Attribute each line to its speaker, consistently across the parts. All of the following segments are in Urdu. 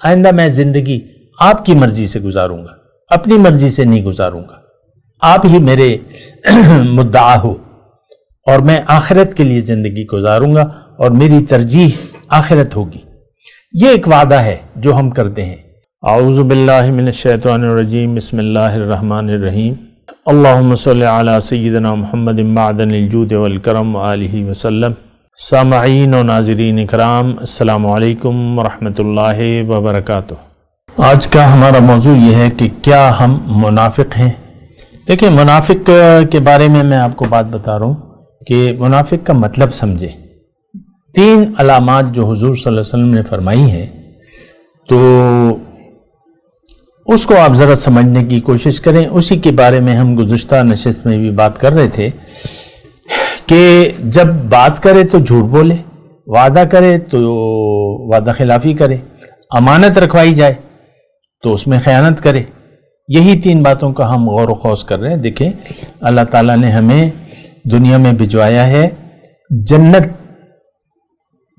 Speaker 1: آئندہ میں زندگی آپ کی مرضی سے گزاروں گا، اپنی مرضی سے نہیں گزاروں گا، آپ ہی میرے مدعا ہو، اور میں آخرت کے لیے زندگی گزاروں گا اور میری ترجیح آخرت ہوگی۔ یہ ایک وعدہ ہے جو ہم کرتے ہیں۔ اعوذ باللہ من الشیطان الرجیم، بسم اللہ الرحمن الرحیم، اللہم صلی علی سیدنا محمد معدن الجود والکرم وآلہ وسلم۔ سامعین و ناظرین اکرام، السلام علیکم ورحمۃ اللہ وبرکاتہ۔ آج کا ہمارا موضوع یہ ہے کہ کیا ہم منافق ہیں؟ دیکھیں، منافق کے بارے میں آپ کو بات بتا رہا ہوں کہ منافق کا مطلب سمجھے۔ 3 علامات جو حضور صلی اللہ علیہ وسلم نے فرمائی ہیں، تو اس کو آپ ذرا سمجھنے کی کوشش کریں۔ اسی کے بارے میں ہم گزشتہ نشست میں بھی بات کر رہے تھے کہ جب بات کرے تو جھوٹ بولے، وعدہ کرے تو وعدہ خلافی کرے، امانت رکھوائی جائے تو اس میں خیانت کرے۔ یہی 3 باتوں کا ہم غور و خوض کر رہے ہیں۔ دیکھیں، اللہ تعالیٰ نے ہمیں دنیا میں بھجوایا ہے جنت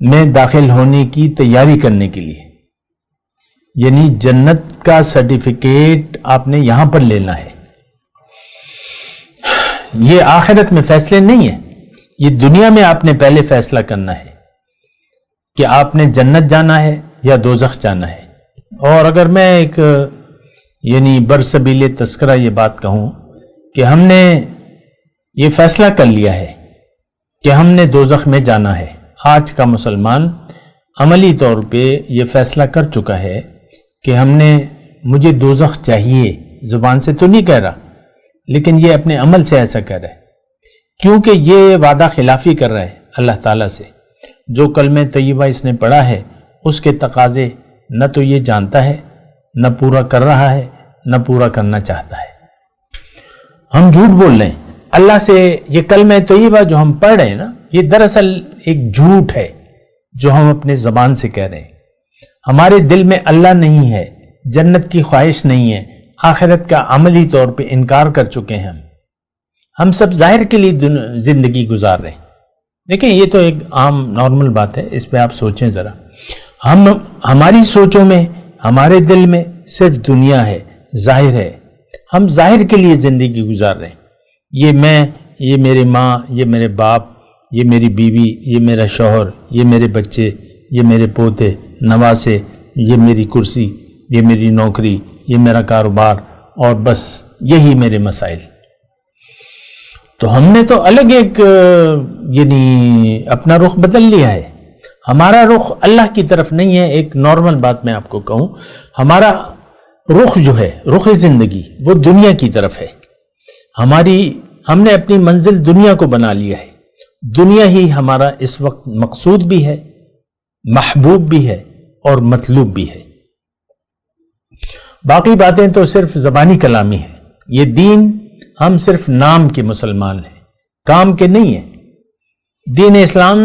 Speaker 1: میں داخل ہونے کی تیاری کرنے کے لیے، یعنی جنت کا سرٹیفکیٹ آپ نے یہاں پر لینا ہے۔ یہ آخرت میں فیصلے نہیں ہیں، یہ دنیا میں آپ نے پہلے فیصلہ کرنا ہے کہ آپ نے جنت جانا ہے یا دوزخ جانا ہے۔ اور اگر میں ایک یعنی برسبیل تذکرہ یہ بات کہوں کہ ہم نے یہ فیصلہ کر لیا ہے کہ ہم نے دوزخ میں جانا ہے، آج کا مسلمان عملی طور پہ یہ فیصلہ کر چکا ہے کہ ہم نے مجھے دوزخ چاہیے، زبان سے تو نہیں کہہ رہا لیکن یہ اپنے عمل سے ایسا کہہ رہا ہے، کیونکہ یہ وعدہ خلافی کر رہا ہے اللہ تعالیٰ سے۔ جو کلمہ طیبہ اس نے پڑھا ہے اس کے تقاضے نہ تو یہ جانتا ہے، نہ پورا کر رہا ہے، نہ پورا کرنا چاہتا ہے۔ ہم جھوٹ بول رہے ہیں اللہ سے۔ یہ کلمہ طیبہ جو ہم پڑھ رہے ہیں نا، یہ دراصل ایک جھوٹ ہے جو ہم اپنے زبان سے کہہ رہے ہیں۔ ہمارے دل میں اللہ نہیں ہے، جنت کی خواہش نہیں ہے، آخرت کا عملی طور پہ انکار کر چکے ہیں ہم سب ظاہر کے لیے زندگی گزار رہے ہیں۔ دیکھیں، یہ تو ایک عام نارمل بات ہے، اس پہ آپ سوچیں ذرا۔ ہماری سوچوں میں، ہمارے دل میں صرف دنیا ہے، ظاہر ہے، ہم ظاہر کے لیے زندگی گزار رہے ہیں۔ یہ میں، یہ میری ماں، یہ میرے باپ، یہ میری بیوی، یہ میرا شوہر، یہ میرے بچے، یہ میرے پوتے نواسے، یہ میری کرسی، یہ میری نوکری، یہ میرا کاروبار، اور بس یہی میرے مسائل۔ تو ہم نے تو الگ ایک یعنی اپنا رخ بدل لیا ہے۔ ہمارا رخ اللہ کی طرف نہیں ہے۔ ایک نارمل بات میں آپ کو کہوں، ہمارا رخ جو ہے، رخ زندگی، وہ دنیا کی طرف ہے۔ ہم نے اپنی منزل دنیا کو بنا لیا ہے۔ دنیا ہی ہمارا اس وقت مقصود بھی ہے، محبوب بھی ہے اور مطلوب بھی ہے۔ باقی باتیں تو صرف زبانی کلامی ہے۔ یہ دین، ہم صرف نام کے مسلمان ہیں، کام کے نہیں ہیں۔ دین اسلام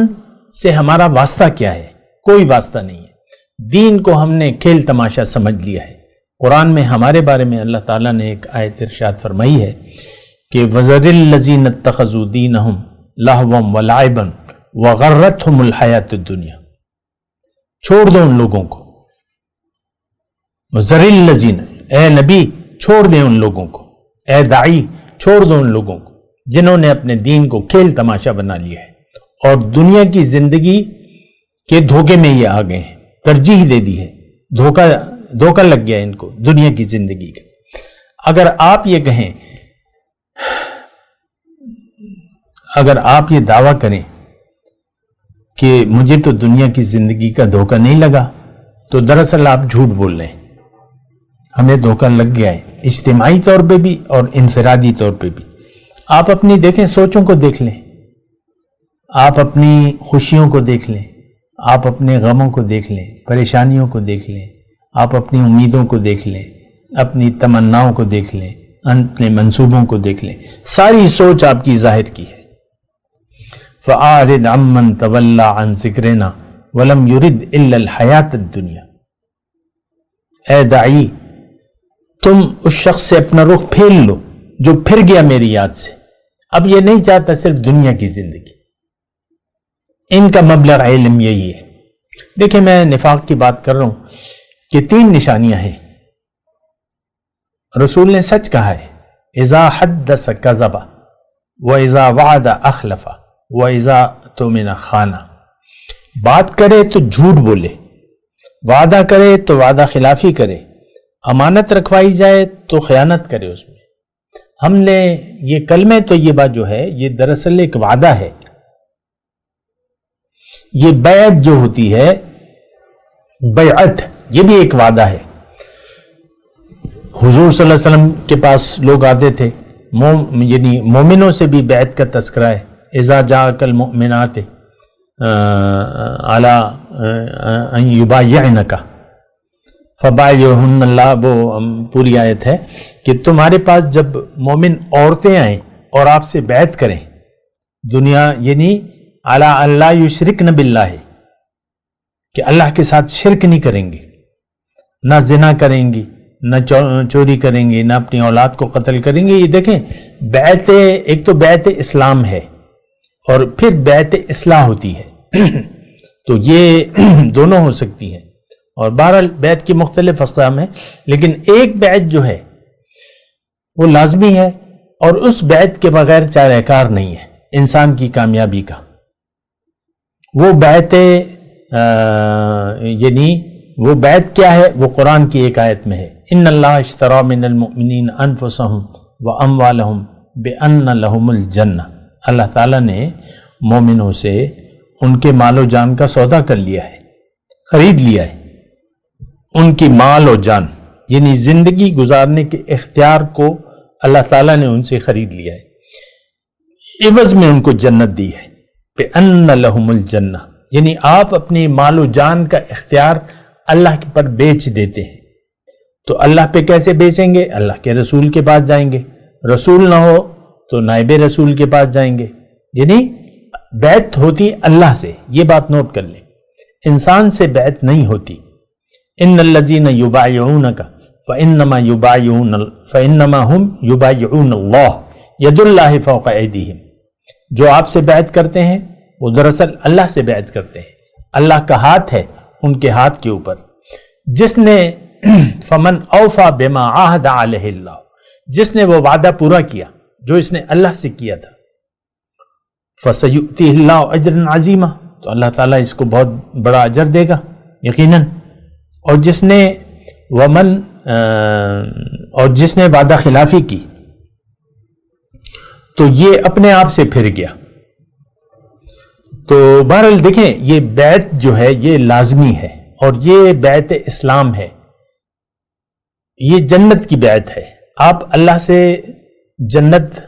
Speaker 1: سے ہمارا واسطہ کیا ہے؟ کوئی واسطہ نہیں ہے۔ دین کو ہم نے کھیل تماشا سمجھ لیا ہے۔ قرآن میں ہمارے بارے میں اللہ تعالیٰ نے ایک آیت ارشاد فرمائی ہے کہ وَذَرِ الَّذِينَ اتَّخَذُوا دِينَهُمْ لَهْوًا وَلَعِبًا وَغَرَّتْهُمُ الْحَيَاةُ الدُّنْيَا۔ چھوڑ دو ان لوگوں کو۔ وَذَرِ الَّذِينَ، اے نبی چھوڑ دیں ان لوگوں کو، اے داعی چھوڑ دو ان لوگوں کو جنہوں نے اپنے دین کو کھیل تماشا بنا لیا ہے اور دنیا کی زندگی کے دھوکے میں یہ آ گئے ہیں، ترجیح دے دی ہے، دھوکہ لگ گیا ان کو دنیا کی زندگی کا۔ اگر آپ یہ کہیں، اگر آپ یہ دعویٰ کریں کہ مجھے تو دنیا کی زندگی کا دھوکہ نہیں لگا، تو دراصل آپ جھوٹ بول رہے ہیں۔ ہمیں دھوکہ لگ گیا ہے، اجتماعی طور پہ بھی اور انفرادی طور پہ بھی۔ آپ اپنی دیکھیں، سوچوں کو دیکھ لیں، آپ اپنی خوشیوں کو دیکھ لیں، آپ اپنے غموں کو دیکھ لیں، پریشانیوں کو دیکھ لیں، آپ اپنی امیدوں کو دیکھ لیں، اپنی تمناؤں کو دیکھ لیں، اپنے منصوبوں کو دیکھ لیں، ساری سوچ آپ کی ظاہر کی ہے۔ فَأَعْرِضْ عَمَّنْ تَوَلَّى عَنْ ذِكْرِنَا وَلَمْ يُرِدْ إِلَّا الْحَيَاةَ الدُّنْيَا۔ اے داعی، تم اس شخص سے اپنا رخ پھیر لو جو پھر گیا میری یاد سے، اب یہ نہیں چاہتا صرف دنیا کی زندگی۔ ان کا مبلغ علم یہی ہے۔ دیکھیں، میں نفاق کی بات کر رہا ہوں، کہ 3 نشانیاں ہیں. رسول نے سچ کہا ہے. اذا حدث کذب واذا وعد اخلف واذا اؤتمن خان. بات کرے تو جھوٹ بولے، وعدہ کرے تو وعدہ خلافی کرے، امانت رکھوائی جائے تو خیانت کرے. اس میں ہم نے یہ کلمہ طیبہ جو ہے یہ دراصل ایک وعدہ ہے. یہ بیعت جو ہوتی ہے، بیعت، یہ بھی ایک وعدہ ہے. حضور صلی اللہ علیہ وسلم کے پاس لوگ آتے تھے، یعنی مومنوں سے بھی بیعت کا تذکرہ ہے. اذا جاءک المؤمنات علی ان یبایعنک فبایعہن اللہ، وہ پوری آیت ہے کہ تمہارے پاس جب مومن عورتیں آئیں اور آپ سے بیعت کریں، دنیا یعنی علی اللہ یشرکن باللہ، کہ اللہ کے ساتھ شرک نہیں کریں گی، نہ زنا کریں گی، نہ چوری کریں گی، نہ اپنی اولاد کو قتل کریں گے. یہ دیکھیں بیعت، ایک تو بیعت اسلام ہے اور پھر بیعت اصلاح ہوتی ہے. تو یہ دونوں ہو سکتی ہیں، اور بہرحال بیعت کی مختلف اقسام ہیں، لیکن ایک بیعت جو ہے وہ لازمی ہے، اور اس بیعت کے بغیر چارہ کار نہیں ہے انسان کی کامیابی کا. وہ بیعت یعنی وہ بیعت کیا ہے؟ وہ قرآن کی ایک آیت میں ہے. ان اللہ اشتری من المؤمنین انفسهم واموالهم بان لهم الجنہ. اللہ تعالیٰ نے مومنوں سے ان کے مال و جان کا سودا کر لیا ہے، خرید لیا ہے. ان کی مال و جان یعنی زندگی گزارنے کے اختیار کو اللہ تعالیٰ نے ان سے خرید لیا ہے، عوض میں ان کو جنت دی ہے. بِأَنَّ لَهُمُ الْجَنَّةِ، یعنی آپ اپنی مال و جان کا اختیار اللہ پر بیچ دیتے ہیں. تو اللہ پہ کیسے بیچیں گے؟ اللہ کے رسول کے پاس جائیں گے. رسول نہ ہو تو نائب رسول کے پاس جائیں گے. یعنی بیعت ہوتی اللہ سے، یہ بات نوٹ کر لیں، انسان سے بیعت نہیں ہوتی. ان الذین یبایعونک فانما هم یبایعون اللہ ید اللہ فوق ایدیہم. جو آپ سے بیعت کرتے ہیں وہ دراصل اللہ سے بیعت کرتے ہیں. اللہ کا ہاتھ ہے ان کے ہاتھ کے اوپر. جس نے فمن اوفا بما عاہد علیہ اللہ، جس نے وہ وعدہ پورا کیا جو اس نے اللہ سے کیا تھا، فسیؤتیہ اللہ اجرا عظیما، تو اللہ تعالیٰ اس کو بہت بڑا اجر دے گا یقیناً. اور جس نے جس نے وعدہ خلافی کی تو یہ اپنے آپ سے پھر گیا. تو بہرحال دیکھیں یہ بیعت جو ہے یہ لازمی ہے، اور یہ بیعت اسلام ہے، یہ جنت کی بیعت ہے. آپ اللہ سے جنت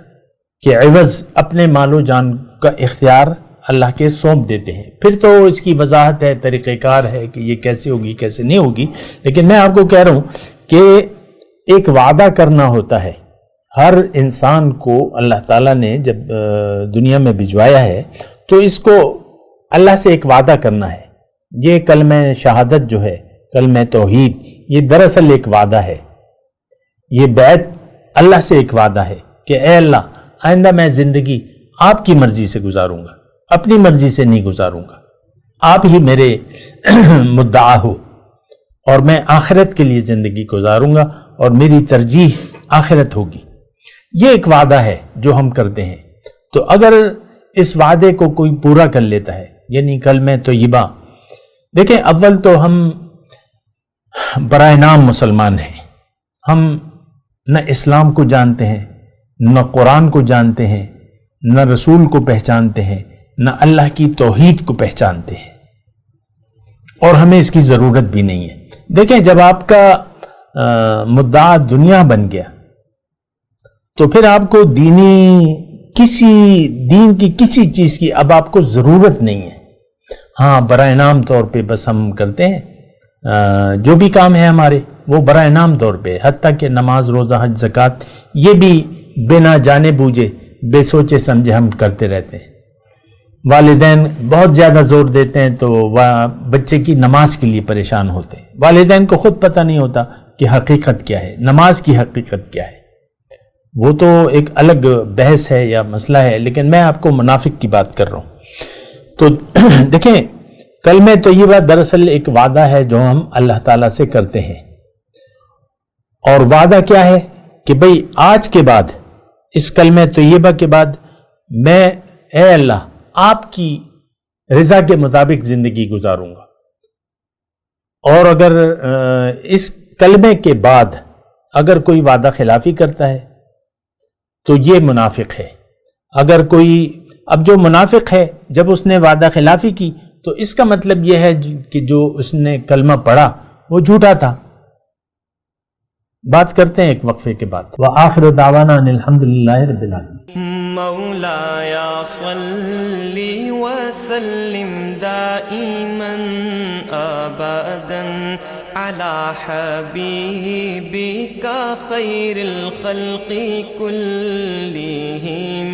Speaker 1: کے عوض اپنے مال و جان کا اختیار اللہ کے سونپ دیتے ہیں. پھر تو اس کی وضاحت ہے، طریقہ کار ہے کہ یہ کیسے ہوگی کیسے نہیں ہوگی، لیکن میں آپ کو کہہ رہا ہوں کہ ایک وعدہ کرنا ہوتا ہے. ہر انسان کو اللہ تعالیٰ نے جب دنیا میں بھجوایا ہے تو اس کو اللہ سے ایک وعدہ کرنا ہے. یہ کلمہ شہادت جو ہے، کلمہ توحید، یہ دراصل ایک وعدہ ہے. یہ بیعت اللہ سے ایک وعدہ ہے کہ اے اللہ آئندہ میں زندگی آپ کی مرضی سے گزاروں گا، اپنی مرضی سے نہیں گزاروں گا. آپ ہی میرے مدعا ہو، اور میں آخرت کے لیے زندگی گزاروں گا، اور میری ترجیح آخرت ہوگی. یہ ایک وعدہ ہے جو ہم کرتے ہیں. تو اگر اس وعدے کو کوئی پورا کر لیتا ہے، یعنی کلمہ طیبہ، دیکھیں اول تو ہم برائے نام مسلمان ہیں. ہم نہ اسلام کو جانتے ہیں، نہ قرآن کو جانتے ہیں، نہ رسول کو پہچانتے ہیں، نہ اللہ کی توحید کو پہچانتے ہیں، اور ہمیں اس کی ضرورت بھی نہیں ہے. دیکھیں جب آپ کا مدعا دنیا بن گیا تو پھر آپ کو دین کی کسی چیز کی اب آپ کو ضرورت نہیں ہے. ہاں برائے نام طور پہ بس ہم کرتے ہیں، جو بھی کام ہے ہمارے وہ برائے نام طور پہ، حتیٰ کہ نماز، روزہ، حج، زکوٰۃ، یہ بھی بنا جانے بوجھے بے سوچے سمجھے ہم کرتے رہتے ہیں. والدین بہت زیادہ زور دیتے ہیں تو بچے کی نماز کے لیے پریشان ہوتے ہیں. والدین کو خود پتہ نہیں ہوتا کہ حقیقت کیا ہے، نماز کی حقیقت کیا ہے. وہ تو ایک الگ بحث ہے یا مسئلہ ہے، لیکن میں آپ کو منافق کی بات کر رہا ہوں. تو دیکھیں کلمہ طیبہ دراصل ایک وعدہ ہے جو ہم اللہ تعالیٰ سے کرتے ہیں، اور وعدہ کیا ہے کہ بھئی آج کے بعد، اس کلمہ طیبہ کے بعد میں اے اللہ آپ کی رضا کے مطابق زندگی گزاروں گا. اور اگر اس کلمے کے بعد اگر کوئی وعدہ خلافی کرتا ہے تو یہ منافق ہے. اگر کوئی، اب جو منافق ہے جب اس نے وعدہ خلافی کی تو اس کا مطلب یہ ہے کہ جو اس نے کلمہ پڑھا وہ جھوٹا تھا. بات کرتے ہیں ایک وقفے کے بعد. وآخر دعوانا ان الحمدللہ رب العالمین.
Speaker 2: مولاي صل وسلم دائما ابدا على حبيبك خير الخلق كلهم